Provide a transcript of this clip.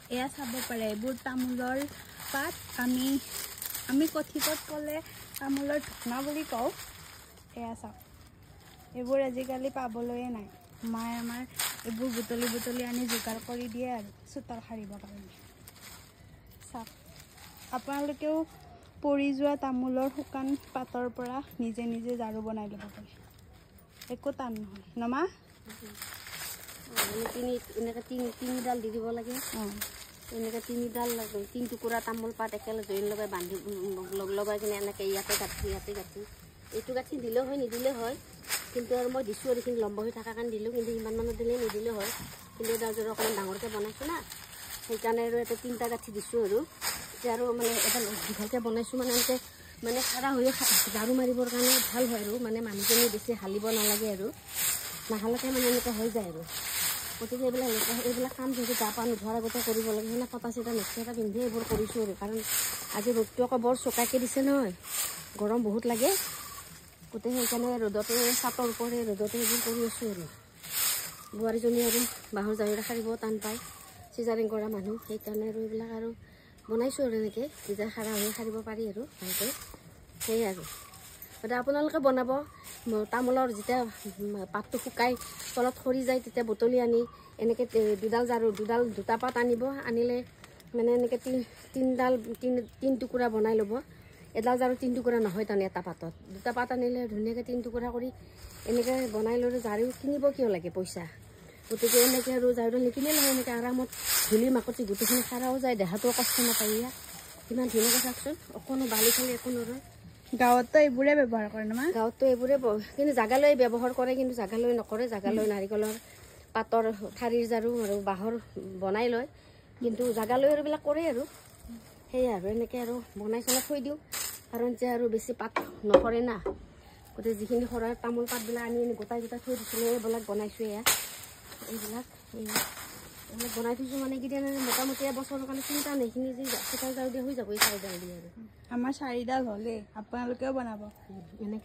এয়া চাব পাৰে এইবোৰ তামোলৰ পাত আমি কথিতত ক'লে তামোলৰ ঢুকনা বুলি কওঁ এয়া চাওক এইবোৰ আজিকালি পাবলৈয়ে নাই মায়ে আমাৰ এইবোৰ বুটলি আনি যোগাৰ কৰি দিয়ে আৰু চোতাল সাৰিবৰ কাৰণে চাওক আপোনালোকেও পৰি যোৱা তামোলৰ শুকান পাতৰ পৰা নিজে নিজে ঝাৰু বনাই ল'ব পাৰে একো টান নহয় নমা এনেকৈ তিনিডাল দি দিব লাগে এনেকৈ তিনিডাল তিনি টুকুৰা তামোল পাত একেলগে জইন লগাই বান্ধি লগাই কিনে এনেকৈ ইয়াতে গাঁঠি এইটো গাঁঠি দিলেও হয় নিদিলেও হয় কিন্তু আৰু মই দিছোঁ আৰু এইখিনি লম্বা হৈ থকাৰ কাৰণে দিলোঁ কিন্তু ইমান মানুহ দিলে নিদিলেও হয় কিন্তু এটা যদি অকণমান ডাঙৰকৈ বনাইছোঁ না সেইকাৰণে আৰু এটা তিনিটা গাঁঠি দিছোঁ আৰু এতিয়া আৰু মানে এটা দীঘলকৈ বনাইছোঁ মানে এনেকৈ মানে খাৰা হৈ ঝাৰু মাৰিবৰ কাৰণে ভাল হয় আৰু মানে মানুহজনী বেছি হালিব নালাগে আৰু নাহালকে মানে এনেকৈ হৈ যায় আৰু গতিকে এইবিলাক কাম যিহেতু গা পা নোধোৱাৰ আগতে কৰিব লাগে সেইবিলাক ফটা চিটা মেক্সি এটা পিন্ধি এইবোৰ কৰিছোঁ আৰু কাৰণ আজি ৰ'দটো আকৌ বৰ চোকাকৈ দিছে নহয় গৰম বহুত লাগে গোটেই সেইকাৰণে ৰ'দতে চাটৰ ওপৰে ৰ'দতে এইবোৰ কৰি আছোঁ আৰু বোৱাৰীজনী আৰু বাঁহৰ জাৱৰা সাৰিব টান পায় চিজাৰিং কৰা মানুহ সেইকাৰণে আৰু এইবিলাক আৰু বনাইছোঁ আৰু এনেকৈ যেতিয়া খাৰা হৈ সাৰিব পাৰি আৰু ভালকৈ সেয়াই আৰু গতিকে আপোনালোকে বনাব তামোলৰ যেতিয়া পাতটো শুকাই তলত সৰি যায় তেতিয়া বুটলি আনি এনেকৈ দুটা পাত আনিব আনিলে মানে এনেকৈ তিনি টুকুৰা বনাই ল'ব এডাল জাৰু তিনি টুকুৰা নহয় তাৰমানে এটা পাতত দুটা পাত আনিলে ধুনীয়াকৈ তিনি টুকুৰা কৰি এনেকৈ বনাই ল'লে জাৰু কিনিব কিয় লাগে পইচা গতিকে এনেকৈ আৰু জাৰুডাল নিকিনিলে নহয় এনেকৈ আৰামত ধূলি মাকতি গোটেইখিনি খাৰাও যায় দেহাটোও কষ্ট নাপায় ইয়াত কিমান ধুনীয়াকৈ চাওকচোন অকণো বালি খালি একো নৰয় গাঁৱততো এইবোৰে ব্যৱহাৰ কৰে নহয় গাঁৱততো এইবোৰে কিন্তু জাগালৈ ব্যৱহাৰ কৰে কিন্তু জাগালৈ নকৰে জাগালৈ নাৰিকলৰ পাতৰ ঠাৰিৰ জাৰু আৰু বাঁহৰ বনাই লয় কিন্তু জাগালৈ আৰু এইবিলাক কৰে আৰু সেয়াই আৰু এনেকৈ আৰু বনাই চলাই থৈ দিওঁ কাৰণ যে আৰু বেছি পাত নকৰে না গতিকে যিখিনি সৰাৰ তামোল পাতবিলাক আনি গোটাই থৈ দিছিলোঁ এইবিলাক বনাইছোঁ এইবিলাক বনাই থৈছোঁ মানে কেতিয়া মোটামুটি এবছৰৰ কাৰণে চিন্তা নাই এইখিনি যে চোতাল জাৰু দিয়া হৈ যাব এই চাৰিডাল দিয়ে আৰু আমাৰ চাৰিডাল হ'লেই আপোনালোকেও বনাব এনেকৈ